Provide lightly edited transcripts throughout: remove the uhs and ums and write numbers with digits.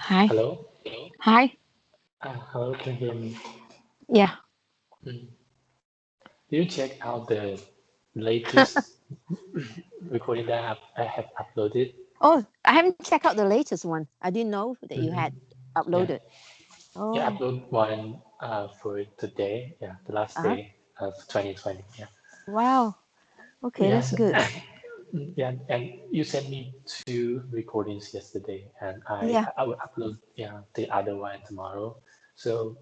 Hi. Hello? Hi. Hello, can you hear me? Yeah. Mm. Did you check out the latest recording that I have uploaded? Oh, I haven't checked out the latest one. I didn't know that you had Hmm. Yeah, uploaded. yeah, Oh, upload one for today. Yeah, the last uh-huh. day of 2020. Yeah, Wow. Okay, that's yes, good. yeah, and you sent me two recordings yesterday, and I Yeah. I will upload the other one tomorrow. So,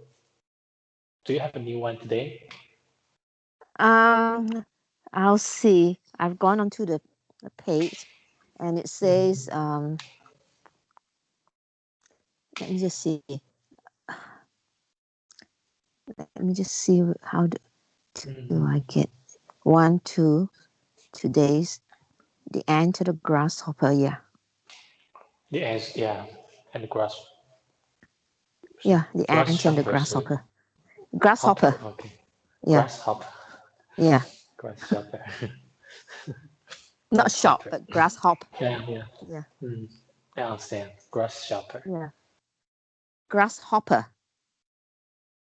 do you have a new one today? Um, I'll see. I've gone onto the page and it says, Mm. let me just see. Let me just see how do I Mm. get one, two, today's the ant to the grasshopper. Yeah. The S, yeah, and the Yeah, the ant and the grasshopper, sorry. grasshopper. Hopper, Grasshopper. okay. Yeah. Grasshopper. Yeah. Grasshopper. Not shop, Grasshopper. but grasshopper. Yeah, yeah. Yeah. Mm, I understand. Grasshopper. Yeah. Grasshopper.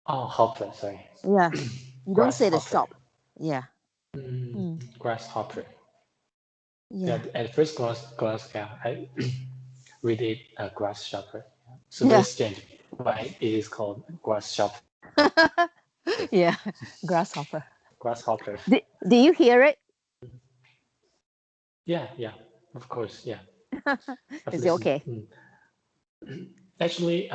Oh, hopper, sorry. Yeah. You don't say the Grasshopper. shop. Yeah. Mm, Mm. grasshopper. Yeah, Yeah. at first glance, yeah, I read it grasshopper. So very Yeah. strange why it is called grasshopper. Yeah. Grasshopper. Grasshopper. Do you hear it? Yeah, yeah, of course, yeah. I've Is it listened. okay? Actually,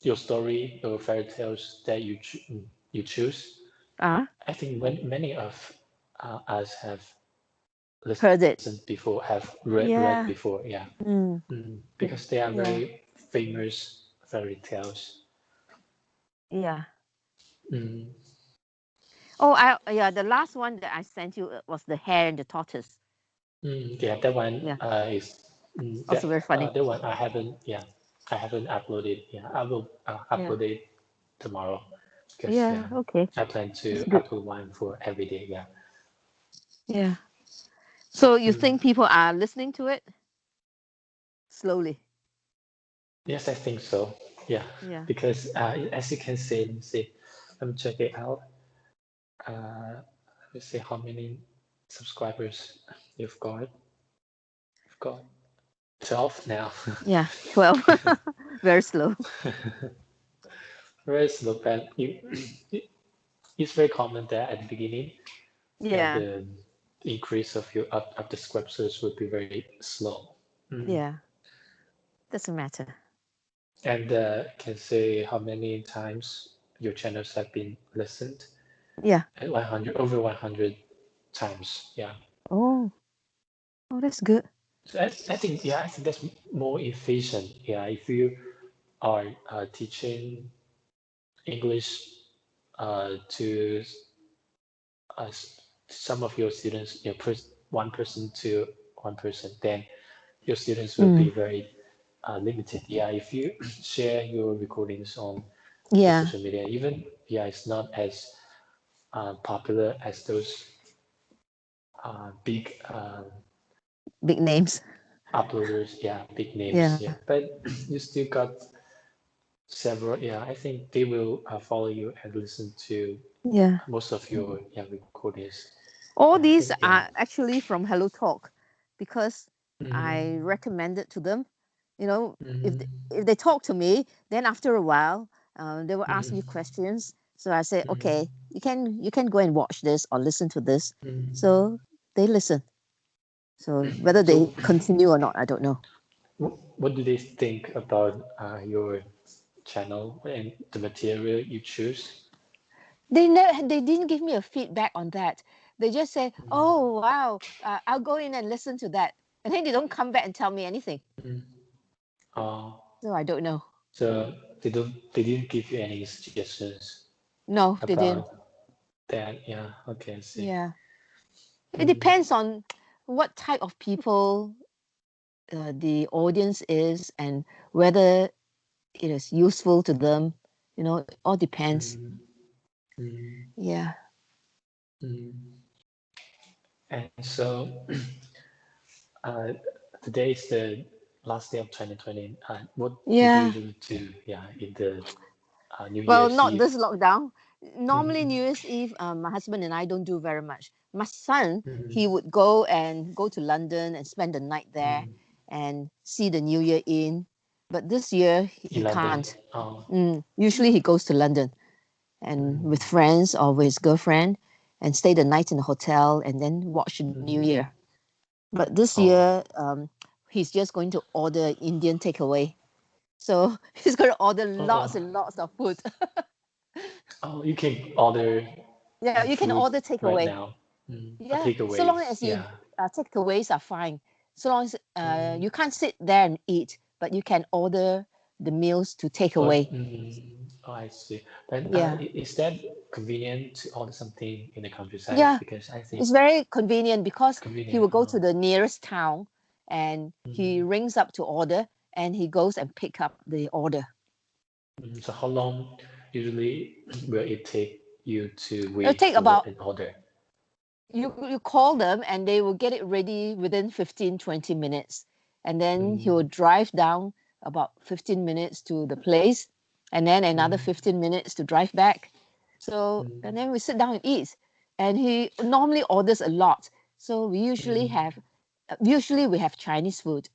your story, your fairy tales that you choose. Uh, I think many of us have heard listened it. before, have read Yeah. before, yeah, Mm. because they are Yeah. very famous fairy tales. Yeah. Mm, Oh, I yeah. The last one that I sent you was the hare and the tortoise. yeah, that one Yeah. is Also very funny. that one I haven't, yeah, I haven't uploaded. Yeah, I will Yeah. upload it tomorrow because Yeah. yeah, Okay. I plan That's to good. upload one for every day. Yeah. Yeah. So you Mm. think people are listening to it slowly? Yes, I think so. Yeah, Yeah. because as you can see, let me check it out. Let me see how many subscribers you've got. You've got 12 now. Yeah. 12. Very slow. Very slow, but it's very common that at the beginning, yeah, Yeah. the increase of of the subscribers would be very slow. Mm. Yeah. Doesn't matter. And can say how many times your channels have been listened? Yeah. At 100, over 100 times. Yeah. Oh. Oh, that's good. So I think yeah, I think that's more efficient. Yeah, if you are teaching English to some of your students, one person to one person, then your students will be Mm. very limited. Yeah, if you share your recordings on your Yeah. social media, even yeah, it's not as popular as those big Big names. uploaders. Yeah, big names. Yeah. Yeah, but you still got several. Yeah, I think they will follow you and listen to Yeah. most of your recordings. All Yeah, I these think yeah. are actually from Hello Talk because I Mm, recommended to them. You know, mm, if they talk to me, then after a while, they will ask me mm, questions. So I say, okay, mm, you can go and watch this or listen to this. mm. So they listen. So whether they So, continue or not, I don't know. what do they think about your channel and the material you choose? They didn't give me a feedback on that. They just say, "Oh wow, I'll go in and listen to that," and then they don't come back and tell me anything. Mm. Uh, So I don't know. so they didn't give you any suggestions No, they about didn't. that. Yeah, okay, I see. Yeah, it Mm, depends on what type of people the audience is and whether it is useful to them. It all depends. mm, mm, Yeah. mm. And so uh, today is the last day of 2020, what did you Yeah. usually do? Yeah, in the New Well, Year's not Eve. this lockdown. Normally, Mm-hmm. New Year's Eve, my husband and I don't do very much. My son, he Mm-hmm. would go to London and spend the night there Mm. and see the New Year in. But this year, he In London. can't. Oh. Usually, he goes to London and with Mm. friends or with his girlfriend and stay the night in the hotel and then watch the New Mm. Year. But this Oh. year, he's just going to order Indian takeaway. So he's going to order lots Oh. and lots of food. Oh, you can order Yeah, you can food order right takeaway. now. A Yeah, so long takeaways. as you Yeah. takeaways are fine. So long as Mm. you can't sit there and eat, but you can order the meals to take But away. oh, I see. Then Yeah, is that convenient to order something in the countryside? yeah, Because I think it's very convenient because he convenient. will go to the nearest town and he Mm. rings up to order and he goes and pick up the order. So how long usually will it take you to It'll wait take for about an order? you call them and they will get it ready within 15-20 minutes, and then he will Mm. drive down about 15 minutes to the place and then another Mm. 15 minutes to drive back. So Mm. and then we sit down and eat, and he normally orders a lot, so Mm. usually we have Chinese food,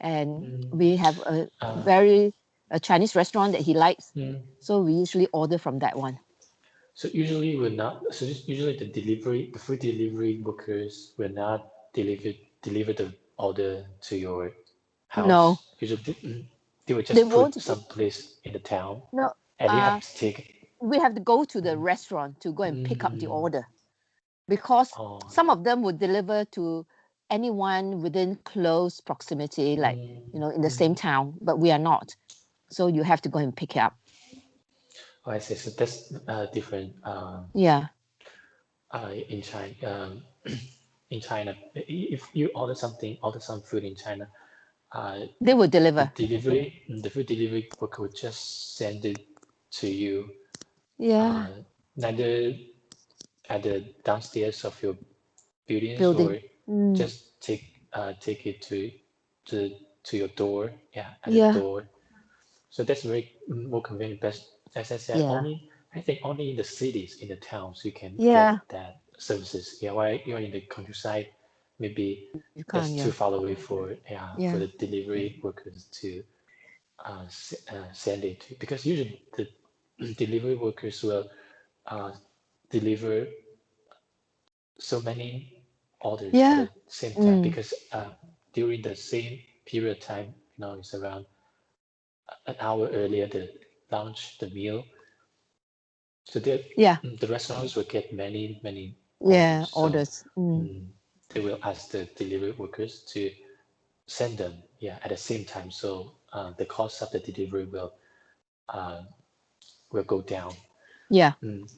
and Mm. we have a Uh, very a Chinese restaurant that he likes, mm. so we usually order from that one. So usually we're not. So usually the food delivery workers will not deliver the order to your No, house. Usually, they will they just won't. put some place in the town, No, and you have uh to take. we have to go to the Mm. restaurant to go and pick up the Mm. order, because Oh. some of them would deliver to anyone within close proximity, like Mm. in the same Mm. town, but we are not. So you have to go and pick it up. Oh, I see. So that's different. Yeah, In China, in China, if you order some food in China, uh, they will deliver. the food delivery worker would just send it to you, Yeah, uh, neither at the downstairs of your buildings building. or Mm, just take it to to your door, yeah, at the yeah, door. So that's very more convenient. But as I said, yeah, only I think only in the cities, in the towns, you can yeah. get that services. Yeah, while you're in the countryside, maybe You that's can't. too Yeah, far away for, yeah, for yeah, the delivery workers to send it to. Because usually the delivery workers will uh, deliver so many orders at yeah. the same time, Mm, because during the same period of time, it's around an hour earlier the launch the meal. So yeah, the restaurants will get many orders. yeah. So Orders. Mm, mm, they will ask the delivery workers to send them, yeah, at the same time. So the cost of the delivery uh, will go down. yeah, Mm.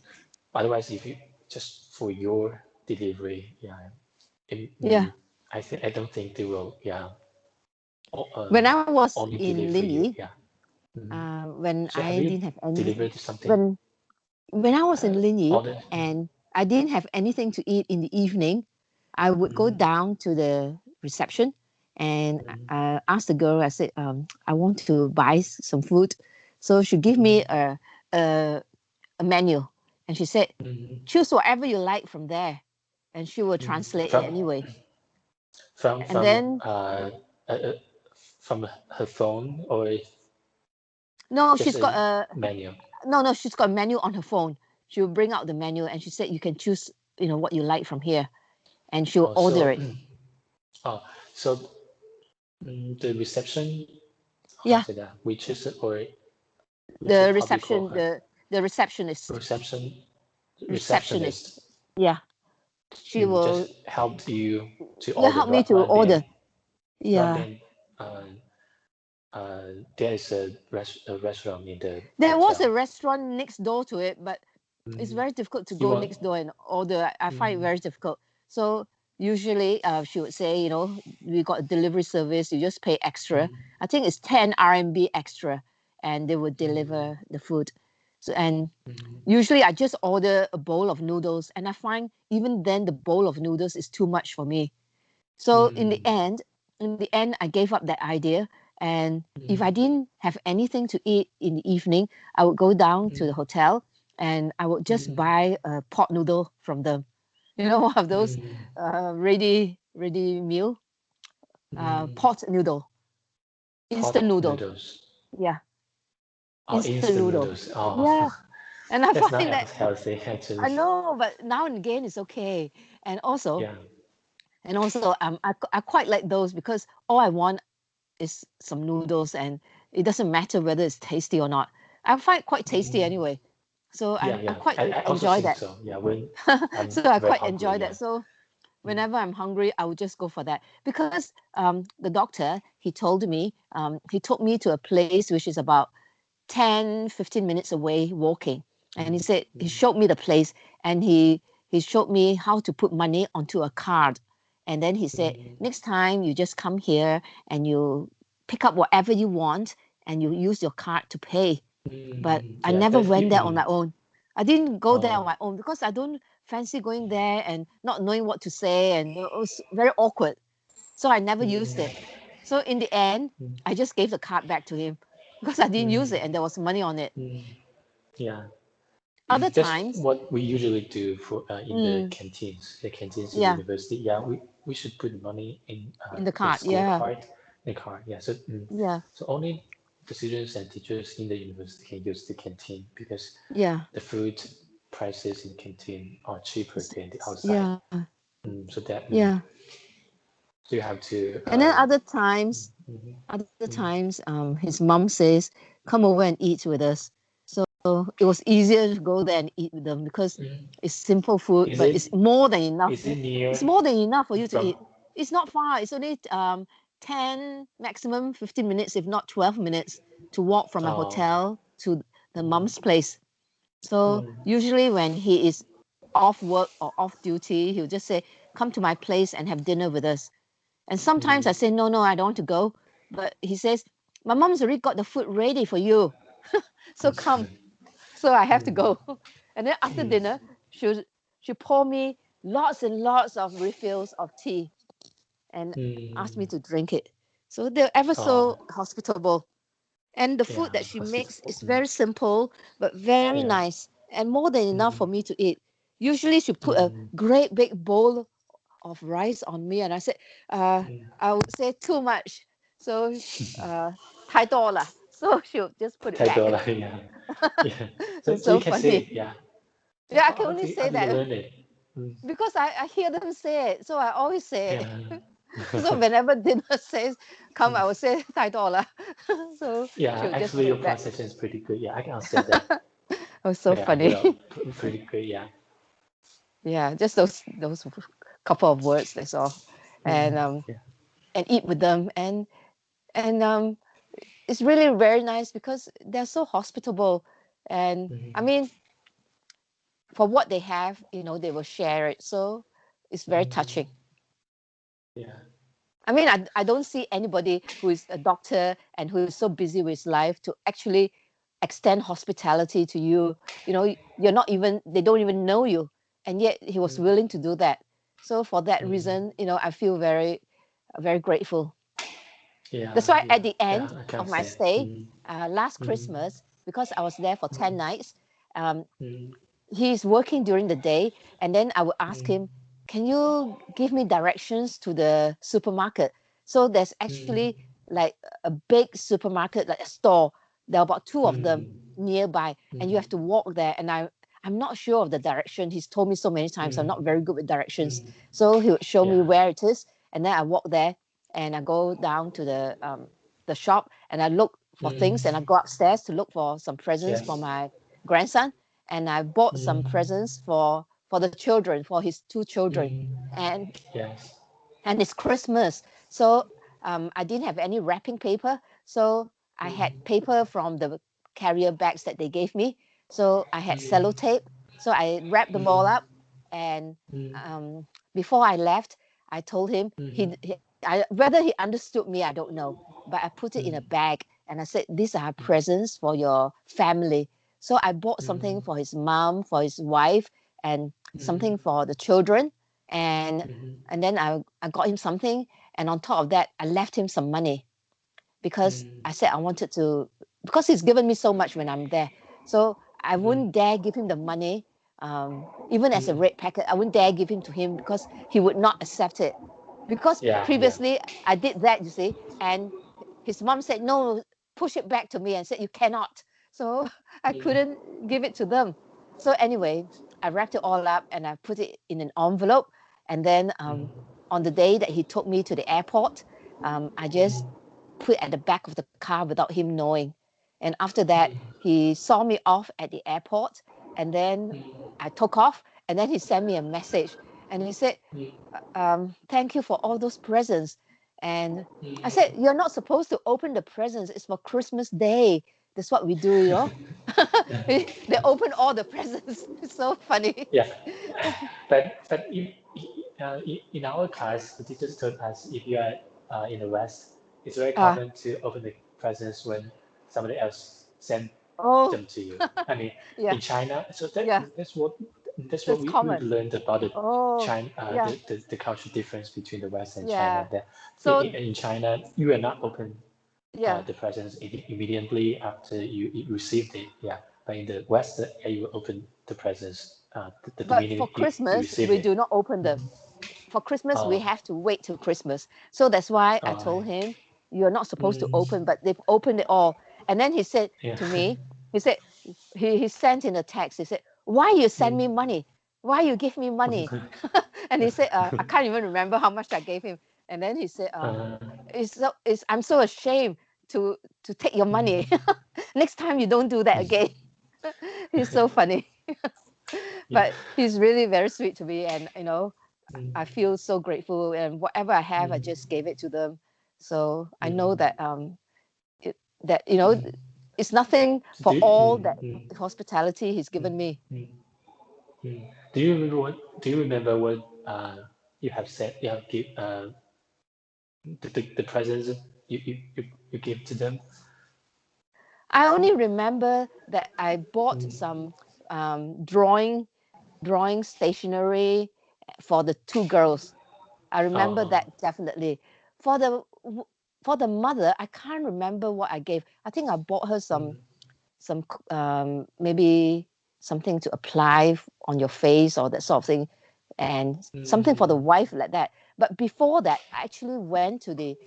Otherwise, if you just for your delivery, yeah, it, yeah. I don't think they will, yeah, When I was only in deliver you, Linyi, yeah. Mm. when So have I you didn't have any, delivered something? when I was in Linyi Order? and I didn't have anything to eat in the evening, I would go Mm. down to the reception and Mm. ask the girl. I said, I want to buy some food, so she give me Mm. a a menu, and she said, Mm. choose whatever you like from there, and she will Mm. translate it anyway. From And from then uh, uh, from her phone, or no, just she's a got a menu? no, she's got a menu on her phone. She'll bring out the menu, and she said you can choose, what you like from here, and she'll Oh, order so it. oh, so the reception, how Yeah, say that? Waitress, or the how do you call reception, her? the receptionist, Reception, receptionist. receptionist. Yeah, she will, Just help you to yeah, order, help me to rather order. than rather Yeah, than uh, there is a restaurant in the there was a hotel. restaurant next door to it, but it's Mm. very difficult to You go want? next door and order. I find it Mm. very difficult. So usually, she would say, we got a delivery service. You just pay extra. Mm. I think it's 10 RMB extra, and they would Mm. deliver the food. So and Mm. usually I just order a bowl of noodles, and I find even then the bowl of noodles is too much for me. So in the Mm. end, in the end, I gave up that idea. And if I mm, didn't have anything to eat in the evening, I would go down to the mm, hotel and I would just mm, buy a pot noodle from them. You know, one of those mm, ready meal, mm. pot noodle, instant Pot noodle. noodles. Yeah, Oh, instant instant noodle. noodles. Oh, Yeah. And I that's not find that as healthy I actually. know, but now and again it's okay. And also, Yeah. I quite like those because all I want is some noodles, and it doesn't matter whether it's tasty or not. I find it quite tasty Mm, anyway. So yeah, I yeah. quite I also enjoy think that. so. Yeah, when I'm So I very quite hungry. enjoy Yeah. that. So Mm, whenever I'm hungry, I would just go for that because the doctor he took me to a place which is about 10-15 minutes away walking, and he mm, said he mm, showed me the place, and he showed me how to put money onto a card, and then he said mm, next time you just come here and you pick up whatever you want and you use your card to pay. But I yeah, never that's you. went there on my own. I didn't go there on Oh, my own because I don't fancy going there and not knowing what to say, and it was very awkward. So I never used it. mm, So in the end, mm, I just gave the card back to him because I didn't use mm, it and there was money on it. mm, yeah. Other That's times, what we usually do for in mm, the canteens in the yeah, university. Yeah, we should put money in in the the card, school yeah, card, the card. Yeah, so yeah, so only the students and teachers in the university can use the canteen because yeah, the food prices in canteen are cheaper than the outside. yeah, So that yeah. so you have to And then mhm, other mm, times, his mom says, "Come over and eat with us." So it was easier to go there and eat with them because mm. it's simple food, Is but it it's more than enough. is it It's near more than enough for you to from? eat. It's not far. It's only 10, maximum 15 minutes, if not 12 minutes, to walk from my Oh, hotel to the mm, mom's place. So mm, usually when he is off work or off duty, he'll just say, "Come to my place and have dinner with us." And sometimes I mm. say, "No, no, I don't want to go." But he says, "My mom's already got the food ready for you. So come." So I have to Mm, go. And then after mm, dinner, she pour me lots and lots of refills of tea and ask me mm. to drink it. So they're ever so Oh, hospitable. And the yeah, food that she makes hospitable. is very simple but very Yeah. nice and more than enough Mm, for me to eat. Usually she put a mm, great big bowl of rice on me, and I said, mm. I would say too much. So uh 太多了. So she'll just put it Thai back. dollar, yeah. Yeah. So, It's so you so can say funny. it, yeah. Yeah, I can How only how say do you that learn it? Mm, because I hear them say it. So I always say yeah. it. So whenever dinner says come, Mm. I will say 太多了. So Yeah, she'll just actually put your it back. pronunciation is pretty good. Yeah, I can understand that. Oh, so Yeah, funny. pretty good. Yeah. Yeah, just those couple of words, that's all. And Yeah. and eat with them, and it's really very nice because they're so hospitable. And I Mm, mean, for what they have, they will share it. So it's very mm, touching. yeah. I mean, I don't see anybody who is a doctor and who is so busy with his life to actually extend hospitality to you. You're not even, they don't even know you. And yet he was Mm, willing to do that. So for that mm, reason, I feel very, very grateful. That's yeah, why yeah, at the yeah. end I can of my understand. stay, last Mm, Christmas, because I was there for 10 mm, nights, um, mm, he's working during the day, and then I would ask mm, him, "Can you give me directions to the supermarket?" So there's mm, actually like a big supermarket, like a store. There are about two of them mm, nearby, and you mm, have to walk there. And I'm not sure of the direction. He's told me so many times. I'm mm, not very good with directions, mm, so he would show me yeah. where it is, and then I walk there, and I go down to the shop, and I look for Mm, things, and I go upstairs to look for some presents for yes. my grandson, and I bought some Mm, presents for the children, for his two children, mm, and yes. it's Christmas, so I didn't have any wrapping paper, so I had Mm, paper from the carrier bags that they gave me. So I had mm, sellotape, so I wrapped them all mm, up, and mm, um, before I left, I told him mm, whether he understood me, I don't know, but I put it in a mm, bag and I said, "These are presents for your family." So I bought something mm, for his mom, for his wife, and mm, something for the children, and mm, and then I got him something, And on top of that, I left him some money because I mm, said I wanted to, because he's given me so much when I'm there. So I wouldn't mm, dare give him the money, even as a mm. red packet. I wouldn't dare give him to him because he would not accept it. Because Yeah, yeah. previously I did that, you see, and his mom said, no, push it back to me and said, you cannot. So I Mm, couldn't give it to them. So anyway, I wrapped it all up and I put it in an envelope. And then mm, on the day that he took me to the airport, I just mm, put at the back of the car without him knowing. And after that, mm, he saw me off at the airport. And then mm, I took off. And then he sent me a message. And he said, mm, thank you for all those presents. And I said, mm. you're not supposed to open the presents. It's for Christmas Day. That's what we do, you know. They open all the presents. It's so funny. Yeah, but in our class, the teachers told us if you are in the West, it's very Uh, common to open the presents when somebody else sent oh, them to you. I mean, yeah, in China, so yeah, that's what that's we common. learned about the Oh, China yeah, the cultural difference between the West and China. yeah. That So, in China, you are not open yeah, the presents immediately after you received it. Yeah, but in the West, yeah, you open the presents the but for minute you Christmas, received we it. do not open them. Mhm. For Christmas, we Oh, have to wait till Christmas. So that's why I oh, told him, you're not supposed to mm, open, but they've opened it all. And then he said yeah. to me, he said, he sent in a text, he said, why you send me Mm. money? Why you give me money? And he said, I can't even remember how much I gave him. And then he said, uh, I'm so ashamed to to take your money. mm, Next time you don't do that again. He's so funny. yeah. But he's really very sweet to me, and I Mm, feel so grateful, and whatever I have, I mm, just gave it to them. So I know mm, that it, that mm. it's nothing Do for you, all mm, that mm, hospitality he's mm, given me. mm, mm. Do you remember what you have said you have give the presents you give to them? I only remember that I bought Mm, some drawing stationery for the two girls. I remember oh, that definitely. For the for the mother, I can't remember what I gave. I think I bought her mm, some maybe something to apply on your face or that sort of thing, and something for the mm, wife like that. But before that, I actually went to the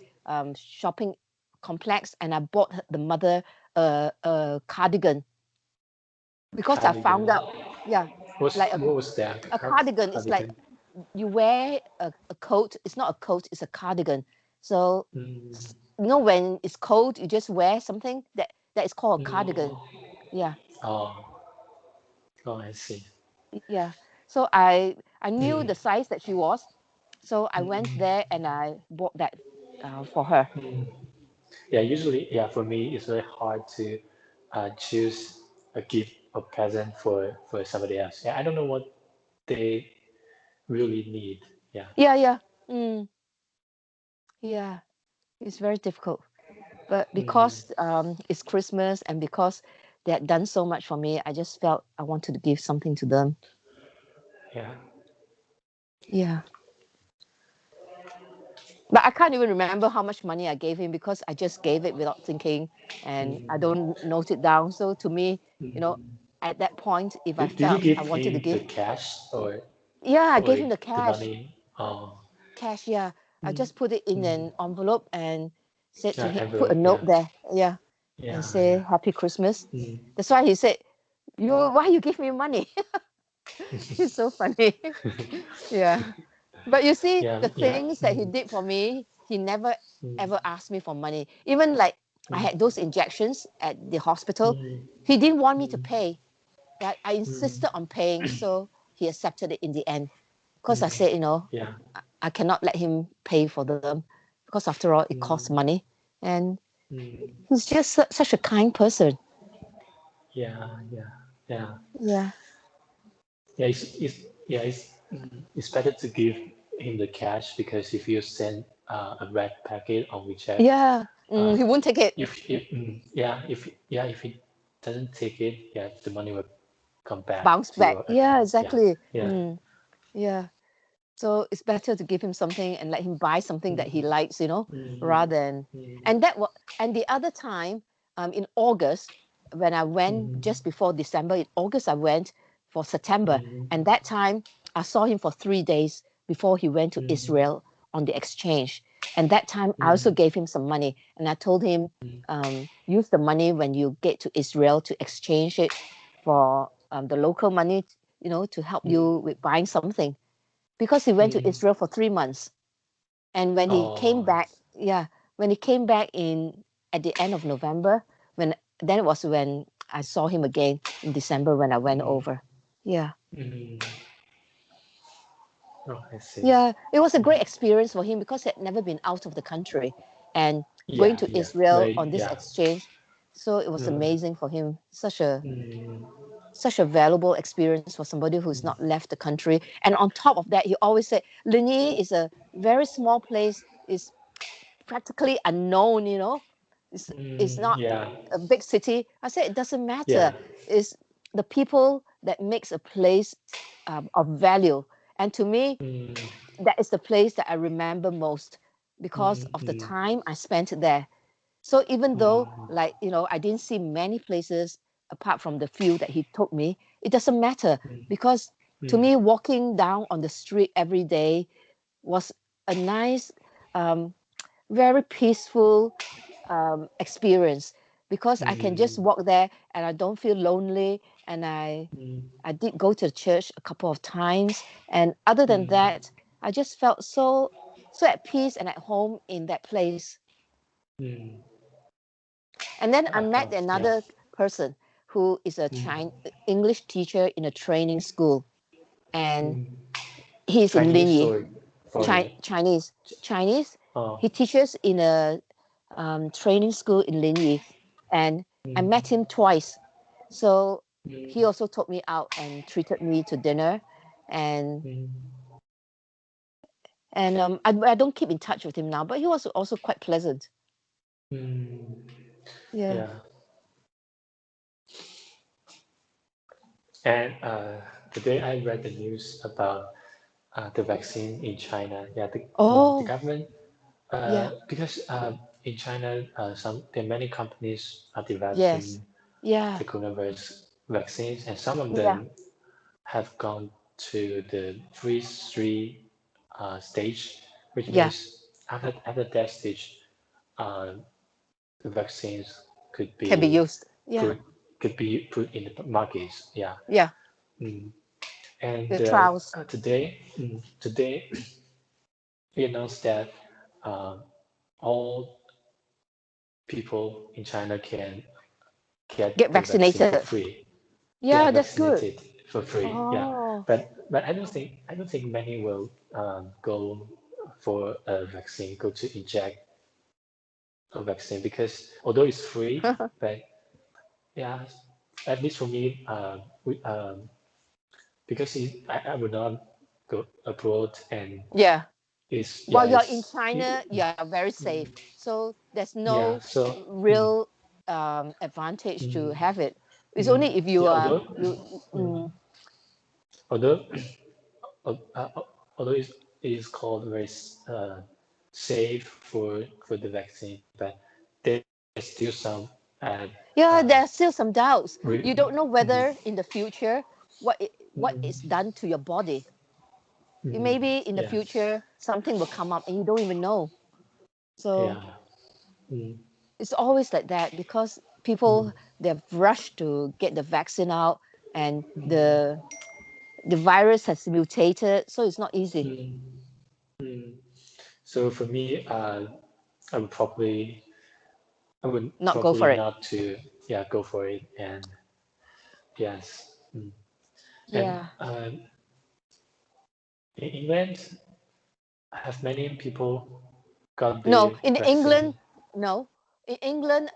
shopping complex and I bought the mother a cardigan because I found cardigan. out, yeah, like What was that? a cardigan is like Cardigan. you wear a coat. It's not a coat, it's a cardigan. So Mm, when it's cold, you just wear something that is called a cardigan. mm, Yeah, oh, oh, I see. yeah. So I knew Mm, the size that she was, so I went mm, there and I bought that for her. mm. Yeah, usually, yeah, for me, it's very hard to choose a gift or present for somebody else. Yeah, I don't know what they really need. Yeah. Yeah, yeah, mm, yeah. It's very difficult, but Mm, because it's Christmas and because they had done so much for me, I just felt I wanted to give something to them. yeah. Yeah. But I can't even remember how much money I gave him because I just gave it without thinking and I Mm, don't note it down. So to me, you know, mm. at that point, if I Did you felt give I wanted to him the give, cash yeah, I or gave him the the cash, money? Oh, cash. Yeah, I mm, just put it in mm. an envelope and said to Yeah, him, put a envelope. note Yeah, there, yeah, and yeah, say yeah. Happy Christmas. Mm. That's why he said, why you give me money? He's so funny. Yeah. But you see, Yeah, the yeah. things that he Mm, did for me, he never mm, ever asked me for money. Even like I mm, had those injections at the hospital, mm, he didn't want me to mm, pay, but I mm, insisted on paying. So he accepted it in the end. Because I mm. said, Yeah. I cannot let him pay for them because after all, it costs Mm, money. And mm. he's just such a kind person. Yeah, yeah, yeah. Yeah. Yeah, it's better to give him the cash because if you send a red packet on WeChat, Yeah. uh, He won't take it. if he doesn't take it, yeah, the money will come back Bounce to back. your Yeah, account. Yeah, exactly. yeah, Yeah. So it's better to give him something and let him buy something that he mm, likes, mm, rather than. mm, And that was, and the other time, in August, when I went mm, just before December, in August I went for September, mm, and that time I saw him for 3 days before he went to mm, Israel on the exchange. And that time I also mm, gave him some money, and I told him, mm, use the money when you get to Israel to exchange it for the local money, to help mm, you with buying something, because he went to mm. Israel for 3 months. And when he came Oh, back, yeah, when he came back in at the end of November, when then it was when I saw him again in December when I went mm, over. Yeah. mm. Oh, I see. Yeah. It was a Mm. great experience for him because he had never been out of the country and going Yeah, to yeah, Israel very, on this yeah. exchange. So it was Mm, amazing for him. mm, Such a valuable experience for somebody who's mm, not left the country. And on top of that, he always said Linyi is a very small place, is practically unknown, it's not yeah, a big city. I said it doesn't matter. yeah. It's the people that makes a place of value. And to me, Mm, that is the place that I remember most because mm, of the mm, time I spent there. So even though, mm, like, I didn't see many places apart from the few that he took me, it doesn't matter, mm, because to mm, me, walking down on the street every day was a nice, um, very peaceful experience, because I can just mm, walk there and I don't feel lonely. And mm, I did go to church a couple of times, and other than mm, that, I just felt so at peace and at home in that place. mm. And then I met Yeah. another person who is a Mm, English teacher in a training school, and mm. he's in Chinese Linyi, or foreigner? Chinese. Chinese. Oh, He teaches in a training school in Linyi, and I mm, met him twice. So he mm, also took me out and treated me to dinner, and mm, I don't keep in touch with him now, but he was also quite pleasant. mm. Yeah. Yeah. And today I read the news about the vaccine in China. Yeah, the Oh, government, yeah. because in China, there are many companies are Yes. developing Yeah. the coronavirus vaccines, and some of Yeah. them have gone to the phase three stage, which Yeah. means after that stage, uh, the vaccines could Can be be used. Yeah. put put in the markets. Yeah. Yeah. Mm. And The trials. today we announced that uh, all people in China can Get get the vaccine for vaccinated. free. Yeah, Yeah, that's good. vaccinated for free. Yeah, Oh. but I don't think many will go for a vaccine, go to inject a vaccine, because although it's free, but yeah, at least for me, because I would not go abroad, and Yeah. it's yeah While you're in it's China, you are very safe. mm, So there's yeah, no so mm, real advantage to mm, have it. It's mm, only if you yeah, are although you. mm, although uh, although it is called very safe for the vaccine, but there's still some uh, Yeah, there are still some doubts. You re, don't know mm, whether in the future what is mm, done to your body. mm, Maybe in the yes, future something will come up and you don't even know. So yeah, mm, it's always like that, because mm, people, they've rushed to get the vaccine out, and mm, the virus has mutated, so it's not easy. mm, mm. So for me, I would probably I would Not go probably for it. not to yeah go for it, and yes, and Yeah. in England, have many people got No, the in vaccine? England, no. In England,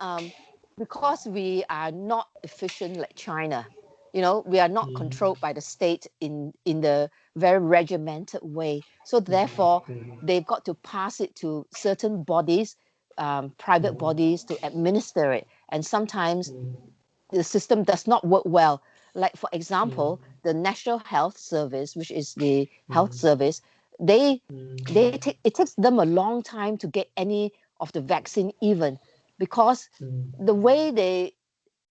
because we are not efficient like China, we are not Mm, controlled by the state in the very regimented way. So therefore, mm, they've got to pass it to certain bodies, private mm, bodies, to administer it. And sometimes mm, the system does not work well. Like, for mm, example, the National Health Service, which is the health mm, service, they mm, it takes them a long time to get any of the vaccine even, because mm, the way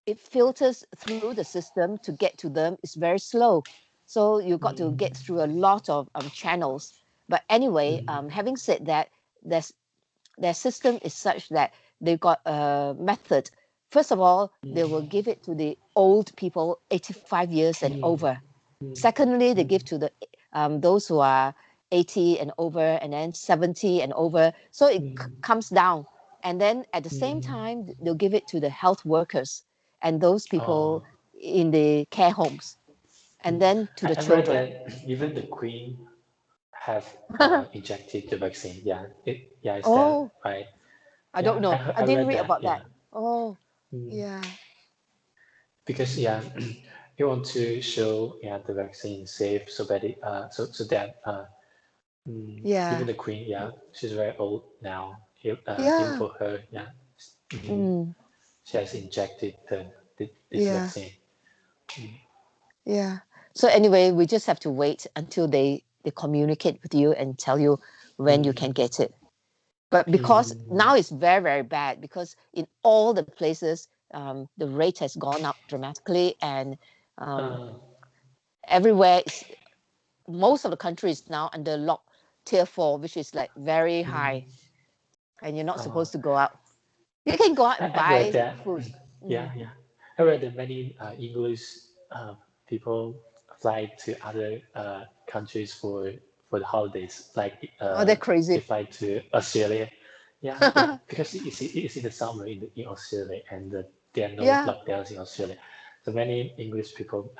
it filters through the system to get to them is very slow. So you got to get mm, through a lot of channels. But anyway, mm, having said that, there's their system is such that they've got a method. First of all, they will mm, give it to the old people, 85 years and mm, over. mm, Secondly, they give mm, to the those who are 80 and over, and then 70 and over. So it mm, comes down. And then at the same mm. time, they'll give it to the health workers and those people Oh, in the care homes, and mm. then to the I read children. that even the Queen have injected the vaccine. Yeah, yeah, is that Oh, right? I don't Yeah, know. I I didn't read read that. about Yeah, that. Oh, mm. yeah. Because yeah, you want to show yeah the vaccine is safe so that so that even Yeah. the Queen, yeah, she's very old now. Even Yeah. for her, yeah, mhm, Mm, she has injected this yeah. vaccine. Yeah. So anyway, we just have to wait until they communicate with you and tell you when you can Mm, get it. But because mm, now it's very, very bad, because in all the places, the rate has gone up dramatically, and um, uh, everywhere is, most of the country is now under lock tier 4, which is like very high, mm, and you're not uh, supposed to go out. You can go out and I read buy that. food. Yeah, Mm. yeah. I read that many English people fly to other countries for the holidays. Like Oh, they're they crazy. fly to Australia. Yeah, yeah. Because it's in the summer in Australia, and there are no Yeah, lockdowns in Australia. So many English people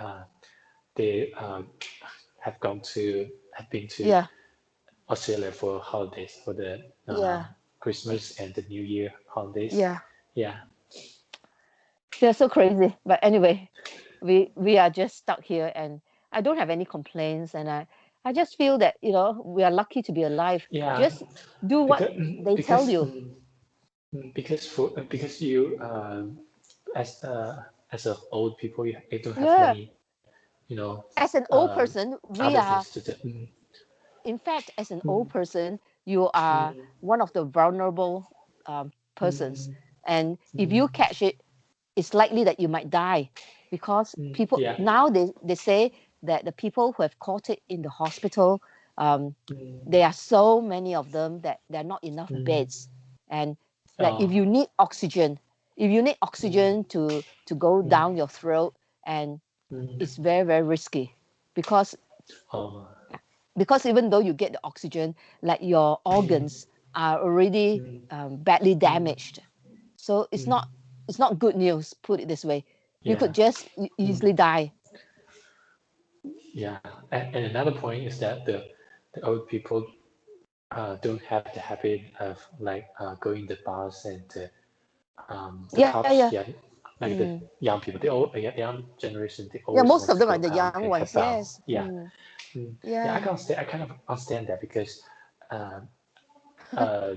they have been to yeah, Australia for holidays for the yeah, Christmas and the New Year holidays. yeah. Yeah, They're so crazy. But anyway, we are just stuck here, and I don't have any complaints, and I just feel that, we are lucky to be alive. yeah. Just do what Because they tell you. because you as as old people you don't have Yeah. many you know As an old uh, person, we other are, things to do. in fact, as an old Mm, person, you are mm, one of the vulnerable persons. mm, And if mm, you catch it, it's likely that you might die, because people yeah. now, they say that the people who have caught it in the hospital, um, Mm, there are so many of them that there are not enough mm, beds. And like, oh, if you need mm, oxygen to go mm, down your throat, and mm, it's very, very risky, because oh, even though you get the oxygen, like, your mm, organs are already mm, badly mm, damaged. So mm, it's not good news, put it this way. You yeah. could just Mm, easily die. yeah. And another point is that the old people don't have the habit of like going to bars and the Yeah, pubs. yeah. Yeah, like the Mm. young people, they all yeah, young generation, they Yeah, always most want of to them are go the out young and have ones. fun. Yes. Yeah, Mm. yeah. Yeah. I kind of understand that because uh, uh,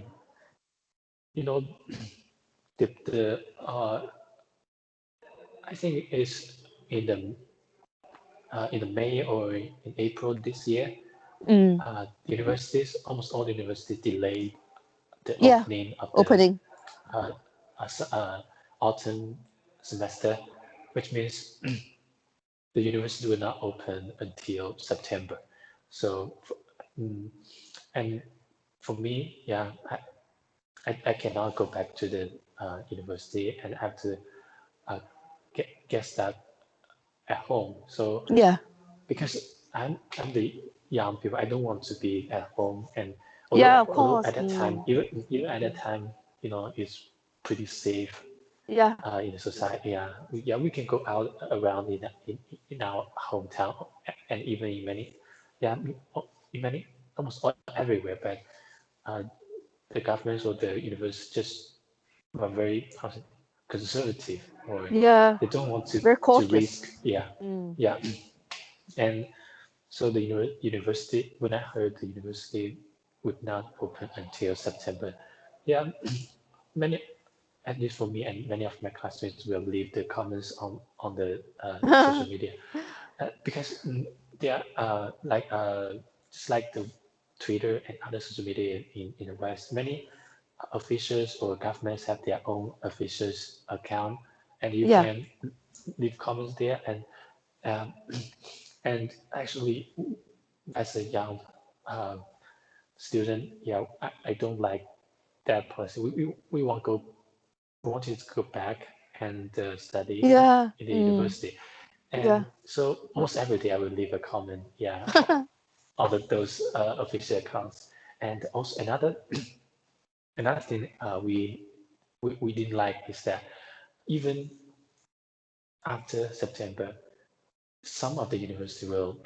you know the I think it's in the May or in April this year, Mm. universities, almost all universities delayed the Yeah. opening of the Opening. uh, autumn semester, which means the university will not open until September. So, mm, and for me, yeah, I cannot go back to the university and have to uh, get stuck at home. So Yeah. because I'm the young people, I don't want to be at home. And Yeah, of although course. at that time, Mm. even at that time, it's pretty safe Yeah. in the society. Yeah, we can go out around in our hometown and even in many, yeah, in many almost everywhere. But uh, the governments or the university just are very conservative, or Yeah. they don't want Very to cautious. risk. Yeah, Mm. yeah, and so the university, when I heard the university would not open until September, yeah, many, at least for me and many of my classmates will leave the comments on the social media because they are just like the Twitter and other social media in the West, many officials or governments have their own officials account, and you Yeah. can leave comments there. Um, and actually, as a young uh, student, yeah, I don't like that policy. We want go we wanted to go back and study Yeah. in the university. Yeah. And so almost every day I will leave a comment, yeah, on those official accounts. And also another thing we didn't like is that even after September, some of the university will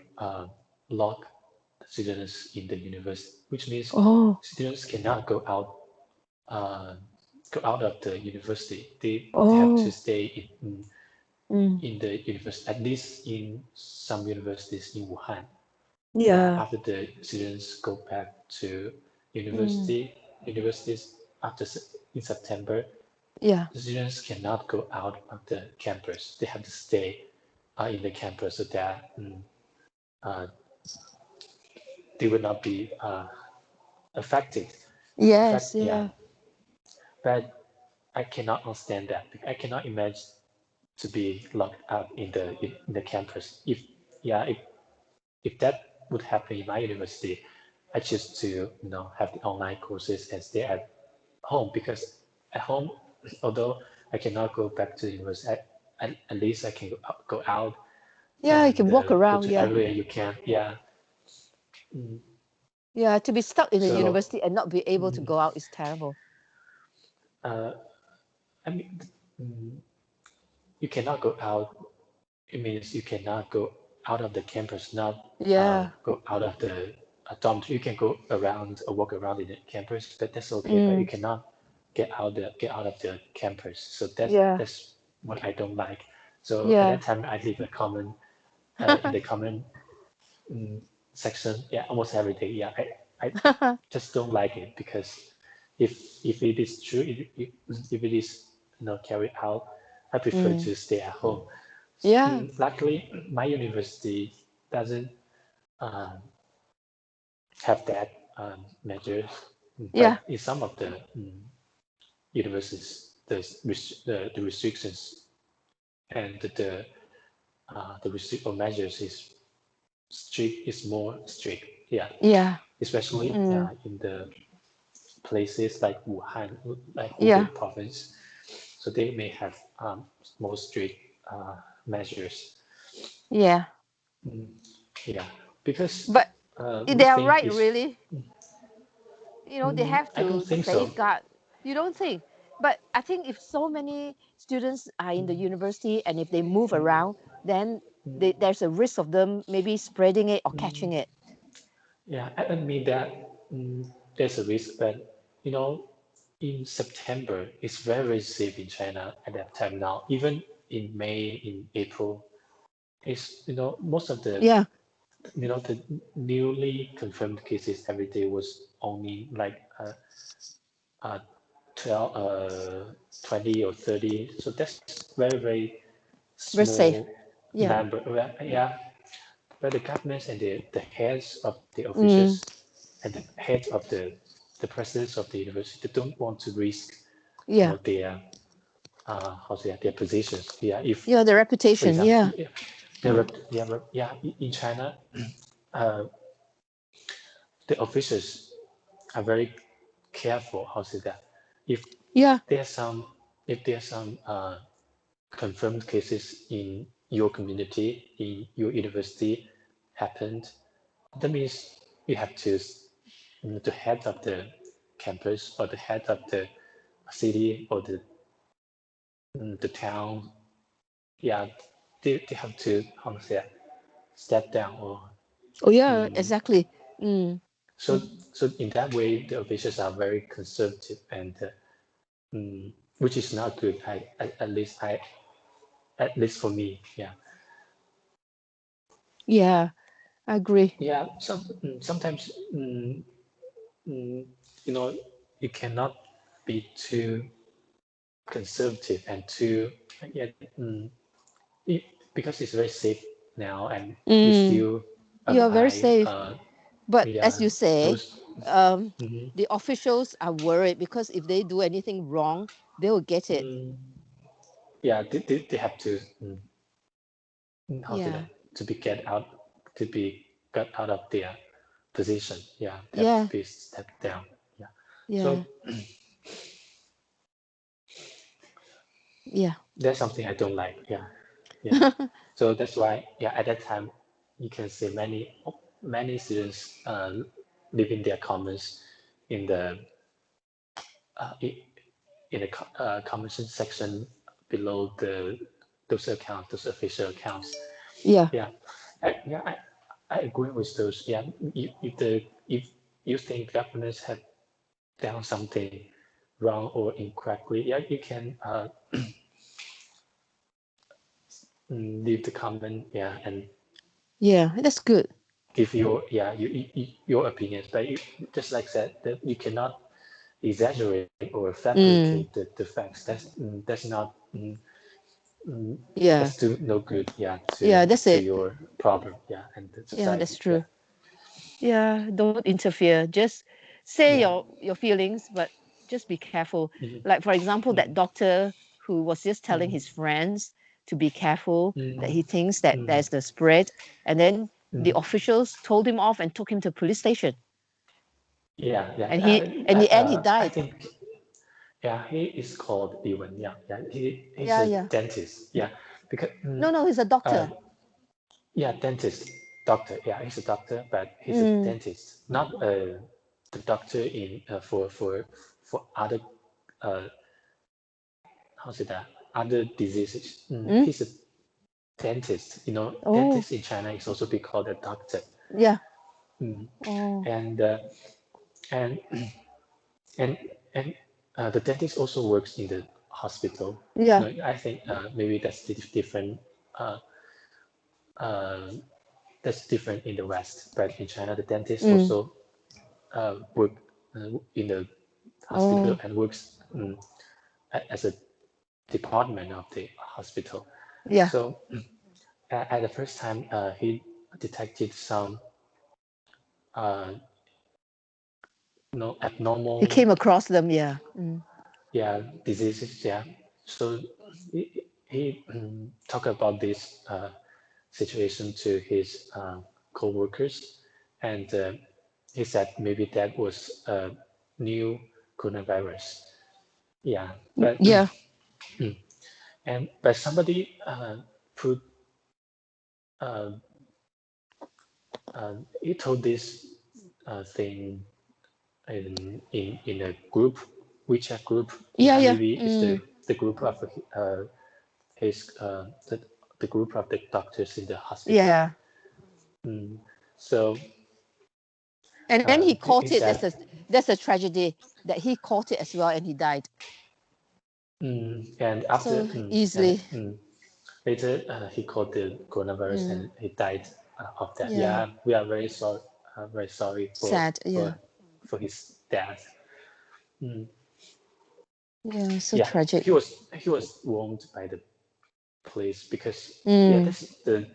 lock students in the university, which means Oh. students cannot uh, go out of the university. They have to Oh. stay Mm. in the university, at least in some universities in Wuhan. Yeah, Yeah. after the students go back to Mm. universities in September, Yeah. the students cannot go out of the campus. They have to stay in the campus so that uh, they will not be affected. Yes. Yeah, Yeah. but I cannot understand that. I cannot imagine to be locked up in the campus. Yeah, if that would happen in my university, I choose to have the online courses and stay at home, because at home, although I cannot go back to the university, at least I can go out Yeah. You and can walk go around. to Yeah. everywhere you can. Yeah. Mm. Yeah. To be stuck in the So university and not be able to mm, go out is terrible. uh, I mean, you cannot go out. It means you cannot go out of the campus, not Yeah. go out of the dormitory. You can go around or walk around in the campus, but that's okay. But you Mm. cannot get out of the campus. So Yeah. that's what I don't like. So at Yeah. that time, I leave a comment in the comment mm, section. Yeah, almost every day. Yeah, I just don't like it, because if it is true, if it is carried out, I prefer Mm. to stay at home. Yeah. Luckily, my university doesn't um, have that measures, Yeah. but in some of the universities, the restrictions and the restrict or measures is more strict. Yeah, Yeah. especially Mm. in the places like Wuhan, like Yeah. Hubei province. So they may have more strict uh, measures. Yeah. Yeah, because But we they are think right, is really. They have I don't to think so. safeguard. You don't think? But I think if so many students are in the university and if they move around, then there's a risk of them maybe spreading it or catching it. Yeah, I admit that there's a risk, but in September, it's very, very safe in China at that time now. Even in May, in April, it's most of Yeah. the newly confirmed cases every day was only like uh, 12, 20 or 30. So that's very, very Very safe. small Yeah. number. Well, yeah, but the governments and the heads of the officials Mm. and the heads of the presidents of the university, they don't want to risk, Yeah. their how to say their positions. Yeah, if, Yeah. The for reputation. example, Yeah. yeah, in China, uh, the officials are very careful. How to say that? If Yeah. there's some, if there's some confirmed cases in your community, in your university happened, that means you have to the head of the campus or the head of the city or the town. Yeah, they have to how to say that, step down or Oh yeah. mm, Exactly. Mm. so so in that way the officials are very conservative and which is not good. At least for me. Yeah. Yeah. I agree. Yeah, sometimes mm, you know you cannot be too conservative and too yet it, because it's very safe now and you Mm. still You are very apply safe. But yeah, as you say, those, um, mhm, the officials are worried because if they do anything wrong, they will get it. mm, yeah, they have to, how to Yeah, that, to be get out, to be got out of their position. Yeah, they have to yeah, be stepped down. Yeah. So yeah, yeah, that's something I don't like. Yeah. Yeah. So that's why, yeah, at that time, you can see many students leaving their comments in the uh, i- in the comment section below those accounts, those official accounts. yeah, Yeah, I agree with those. Yeah, if you think governments have done something wrong or incorrectly, yeah, you can leave the comment, yeah, and yeah. That's good. give your, yeah, your opinions. But just like that, that you cannot exaggerate or fabricate Mm, the facts. That's not, yeah, that's do no good, yeah, yeah. That's to it. your problem, yeah, and the Yeah, that's society, yeah. true. Yeah, don't interfere. Just say Yeah. your feelings, but just be careful. Mhm, Like for example, that mhm, doctor who was just telling his mhm, friends to be careful that mhm, he thinks that mhm, there's the spread, and then the mhm. officials told him off and took him to police station, Yeah, yeah. and he in the end he I died. think, yeah, he is called Ewan. Yeah, yeah. He's Yeah, a yeah. dentist. Yeah, because No, no, he's a uh, doctor. yeah, dentist, doctor. Yeah, he's a doctor, but he's a Mm, dentist, not the doctor in for other uh how's it that, other diseases. mm? He's a dentist. You know, Oh, dentist in China is also be called a doctor. yeah. Mm. Oh, And and and and the dentist also works in the hospital. yeah. No, I think maybe different. Uh, uh, that's different in the West, but in China, the dentist Mm. also work in the hospital Oh, and works as a department of the hospital. yeah. So at the first time, he detected some uh, He abnormal, came across them. Yeah. Mm. yeah, diseases. Yeah, so he talked about this situation to his co-workers, and he said maybe that was a new coronavirus. Yeah, but Yeah. but somebody put he told this thing in a group, WeChat group. Yeah, Yeah, yeah. maybe it's Mm. the group of his the group of the doctors in the hospital. Yeah. So And then he he caught it. said, That's a tragedy that he caught it as well, and he died and after so easily. later he caught the coronavirus Mm. and he died of that. Yeah. Yeah, we are very sorry Sad. Yeah. for his death. Yeah. So Yeah, tragic. he was warned by the police because, yeah, Mm. that's the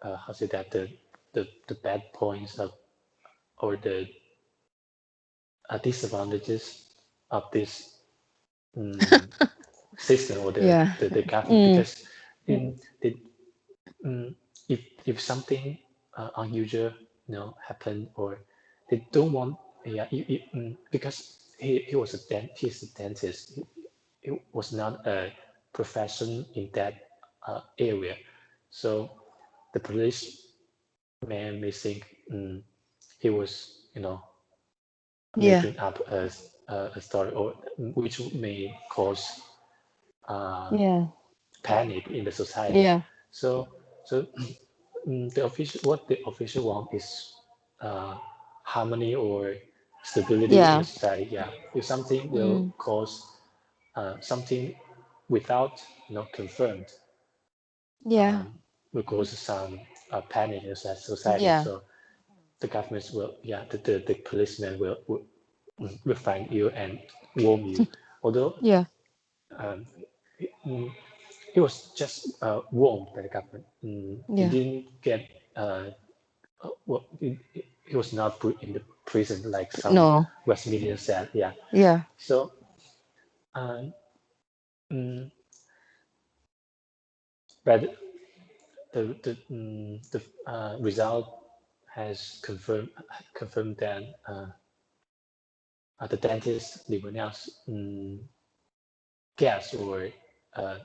how say that, the bad points of, or the disadvantages of this system, or Yeah. the government, Mm. because in the, if something unusual, happen, or they don't want, yeah, because he was he's a dentist. He was not a profession in that area, so the police man may think he was, Yeah. making up a story, or which may cause Yeah. panic in the society. Yeah. So so what the official want is harmony or stability in the Yeah. society. Yeah, if something will Mm. cause something without, confirmed, Yeah. will cause some panic in the society. Yeah. So the governments will, yeah, the policemen will find you and warn you. Although Yeah. um, he was just warned by the government. He Yeah. didn't get uh, well, he was not put in the prison like some No. West media said. Yeah. Yeah. So, uh, mm, but the result has confirmed that the dentist Limonel's guess or uh,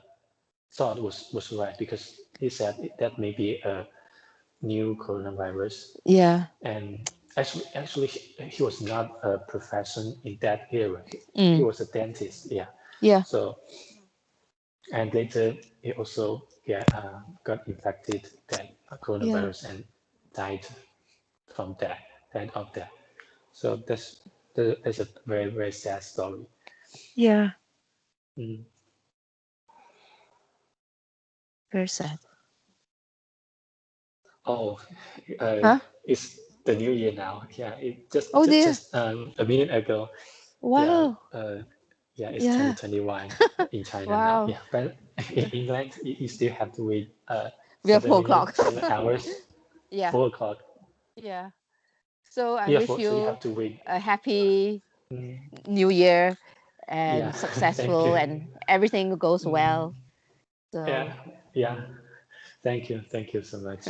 thought was right because he said that may be a new coronavirus. Yeah. And actually, he was not a profession in that era. He Mm. was a dentist. Yeah. Yeah. So and later he also got infected that Yeah. coronavirus and died from that, died of that. So that's a very very sad story. Yeah. Mm. Very sad. Oh, uh, Huh? it's the new year now. Yeah, it Oh dear. just a minute ago. Yeah, Wow. yeah, it's Yeah. 2021 in China now. Wow. Yeah, but in Yeah. England, you still have to wait We are 4 o'clock. 7 minutes, 7 hours, Yeah. 4 o'clock. Yeah. So I Yeah, wish so you you have to wait. a happy Mm, new year yeah, and thank successful you. and everything goes Mm, well. yeah, So yeah, thank you so much.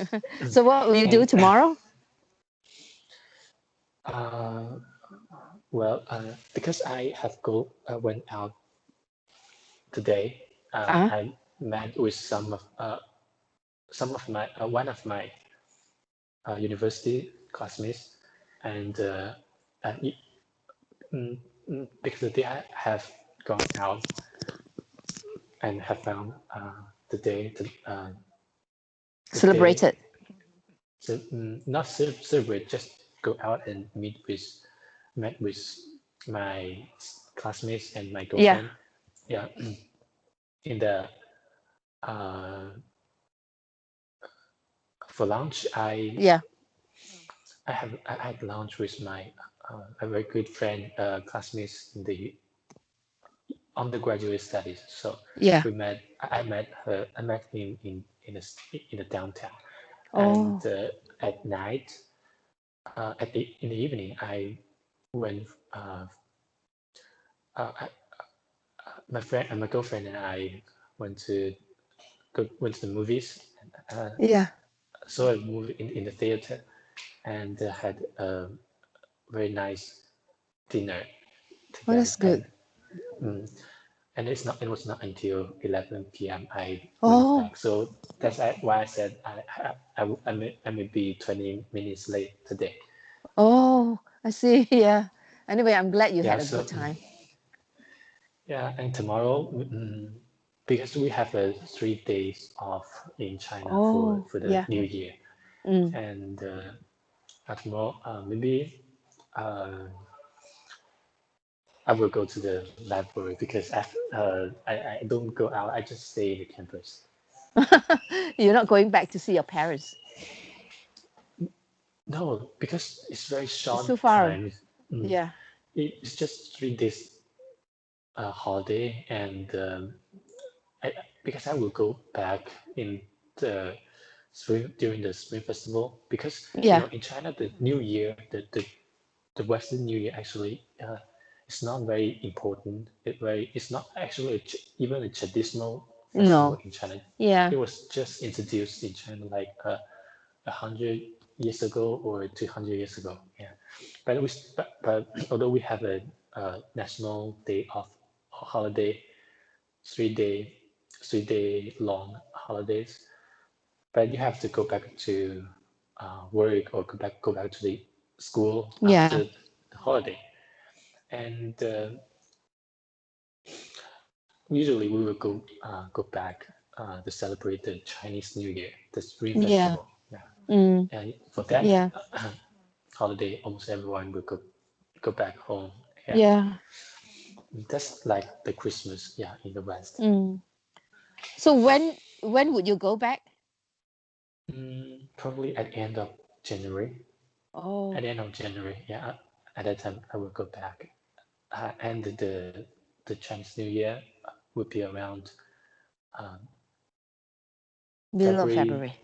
so what will you do And tomorrow? uh, well, because I have went out today, Uh-huh. I met with some of my one of my university classmates, and uh, y- because they have gone out and have found the day the day Celebrated. to not celebrate, just go out and met with my classmates and my Yeah. girlfriend. Yeah, in the uh, for lunch, Yeah. I had lunch with my a very good friend, classmates in the undergraduate studies. So Yeah. I met him in the downtown, and Oh. at night, in the evening, I went. I, my friend and my girlfriend and I went to went to the movies. Uh, Yeah. saw a movie in the theater, and had a very nice dinner Oh, together. that's good. Mm, and it was not until 11 p.m. I went Oh. back. So that's why I said I may be 20 minutes late today. Oh, I see. Yeah. Anyway, I'm glad you Yeah. had a So good time. yeah, and tomorrow, because we have 3 days off in China Oh, for the yeah. New Year, Mm. and tomorrow maybe I will go to the library because I don't go out. I just stay in the campus. You're not going back to see your parents. No, because it's very It's too short far. time. Mm, Yeah. It's just 3 days holiday, and I, because I will go back in the spring during the Spring Festival because Yeah. in China the New Year the Western New Year actually it's not very important. It's not actually even a traditional festival No. in China. Yeah. It was just introduced in China like 100 years ago or 200 years ago. Yeah, but although we have a national day of holiday, 3 day 3 day long holidays, but you have to go back to work or go back to the school Yeah. after the holiday. And usually we will go back to celebrate the Chinese New Year, the Spring Yeah. Festival. Yeah, Mm. and for that Yeah. holiday, almost everyone will go back home. Yeah, Yeah. that's like the Christmas. Yeah, in the West. Mm. So when would you go back? Probably at the end of January. At Oh, the end of January, yeah. At that time, I will go back. And the Chinese New Year will be around um, middle of February February.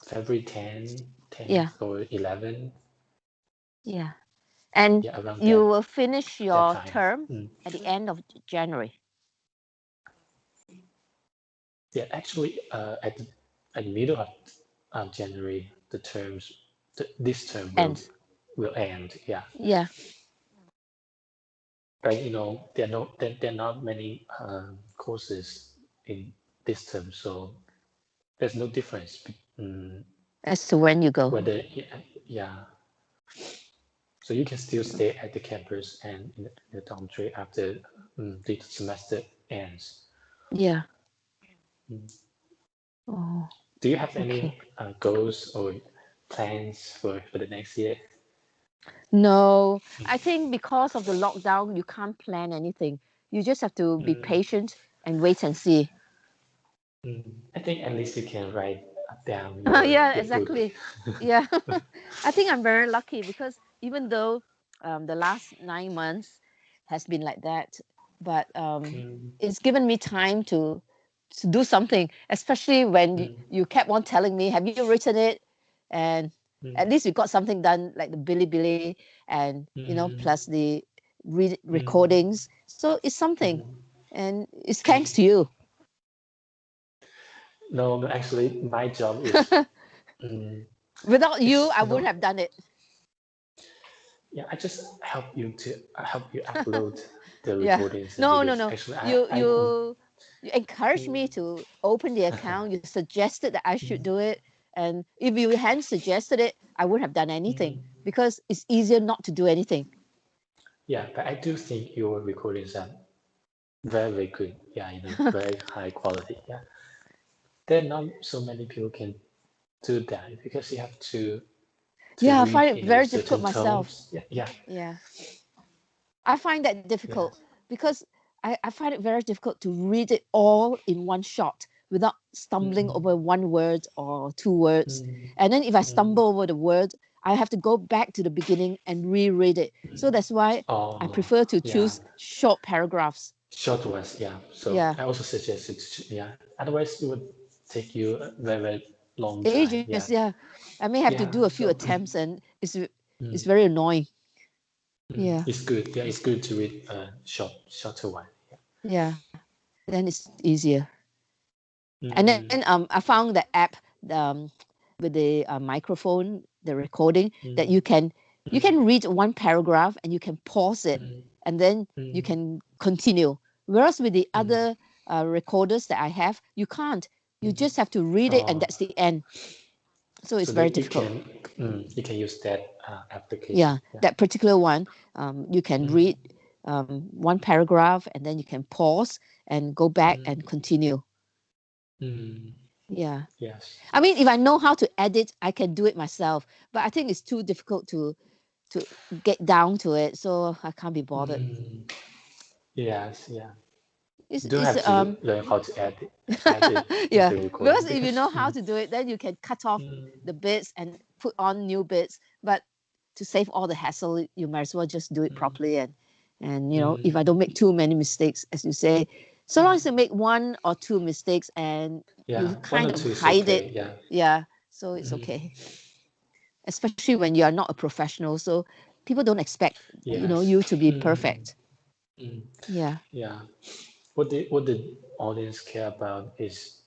February 10, Yeah. 10th or 11th. Yeah. And Yeah, around you will finish that your time. term at the end of January. Yeah, actually, at the middle of January, this term Ends. will end. Yeah, Yeah. but there are not many courses in this term, so there's no difference. As to when you go. Whether yeah, so you can still stay at the campus and in the dormitory after the semester ends. Yeah. Mm. Oh, Do you have okay. any goals or plans for the next year? No, I think because of the lockdown, you can't plan anything. You just have to be Mm, patient and wait and see. I think at least you can write down Yeah, your book. exactly. Yeah. I think I'm very lucky because even though the last 9 months has been like that, but Mm, it's given me time to do something, especially when mm, you kept on telling me, have you written it? And at mm, least we got something done, like the Bilibili and, mm, plus the mm, recordings. So it's something. mm, And it's thanks mm. to you. No, no, actually, my job is mm, Without you, it's I wouldn't have done it. yeah. I just help you upload the Yeah. recordings and No, no, videos. no. Actually, You I you encouraged mm, me to open the account. You suggested that I should do it. And if you hadn't suggested it, I wouldn't have done anything mm, because it's easier not to do anything. yeah, but I do think your recordings are very, very good. Yeah, very high quality. Yeah, there are not so many people can do that because you have to Yeah, I read find it very difficult certain myself. tones. Yeah, yeah, Yeah. I find that difficult yes. because I find it very difficult to read it all in one shot without stumbling Mm, over one word or two words. mm, And then if I mm, stumble over the word, I have to go back to the beginning and reread it. So mm. that's why I Oh, prefer to yeah. choose short paragraphs. Short ones, yeah. So Yeah. I also suggest it, yeah. Otherwise, it would take you a very, very long time. Ages, Yeah. yeah. I may have to Yeah. do a few So attempts and it's mm, very annoying. Yeah. it's good. Yeah, it's good to read a shorter one. Yeah. Yeah. Then it's easier. And then Mm, I found the app um, with the microphone, the recording that mm, you can read one paragraph and you can pause it mm, and then you mm, can continue. Whereas with the mm, other recorders that I have, you can't. You mm. just have to read it and Oh, that's the end. So it's so very that difficult. you can use that application. Yeah, Yeah. that particular one, you can Mm, read one paragraph and then you can pause and go back mm, and continue. mm. Yeah. Yes. I mean, if I know how to edit, I can do it myself. But I think it's too difficult to get down to it, so I can't be bothered. Mm, yes. Yeah. It's You do it's have to learn how to add it yeah, into the recording because if you because know how to do it, then you can cut off mm, the bits and put on new bits. But to save all the hassle, you might as well just do it mm, properly. And if I mm, don't make too many mistakes, as you say, so long as you make one or two mistakes and yeah, you one kind or of two is hide it, okay. Yeah. yeah, so it's Mm, okay. Especially when you are not a professional. So people don't expect, yes. you to be Mm, perfect. mm, Yeah. yeah. What the audience care about is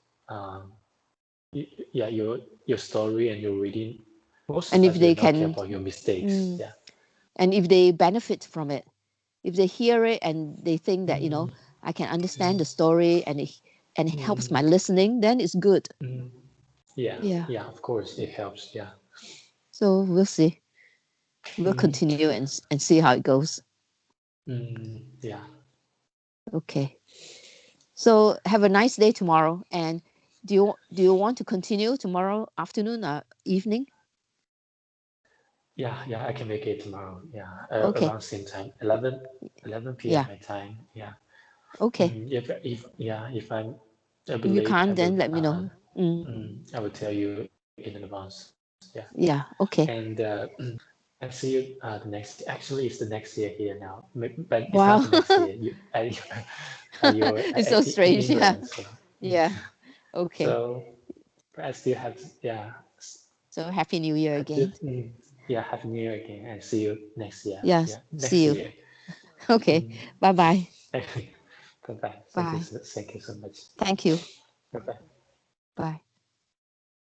yeah, your story and your reading. Most And of if us will they not care can, about your mistakes. mm, Yeah. and if they benefit from it, if they hear it and they think that, Mm, I can understand mm, the story and it helps my mm, listening, then it's good. mm. Yeah. Yeah. Yeah. Of course, it helps. Yeah. So we'll see. We'll Mm, continue and see how it goes. yeah. Okay. So have a nice day tomorrow. And do you want to continue tomorrow afternoon or evening? Yeah, yeah, I can make it tomorrow. Yeah, Okay. around same time, 11 p.m. Yeah. my time. Yeah. Okay. If I'm a bit If you late, can't, then let me know. I will tell you in advance. Yeah. Yeah. And Okay. I see you the next. Actually, it's the next year here now, but it's not the Wow. next year. You're It's so in strange. Yeah. England, so Yeah. Okay. so but I still have yeah. So Happy New Year again. Yeah, Happy New Year again, and see you next year. Yes, Yeah, see next you. year. Okay, bye-bye. Bye bye. Thank you. Bye. Thank you so much. Thank you. Bye bye. Bye.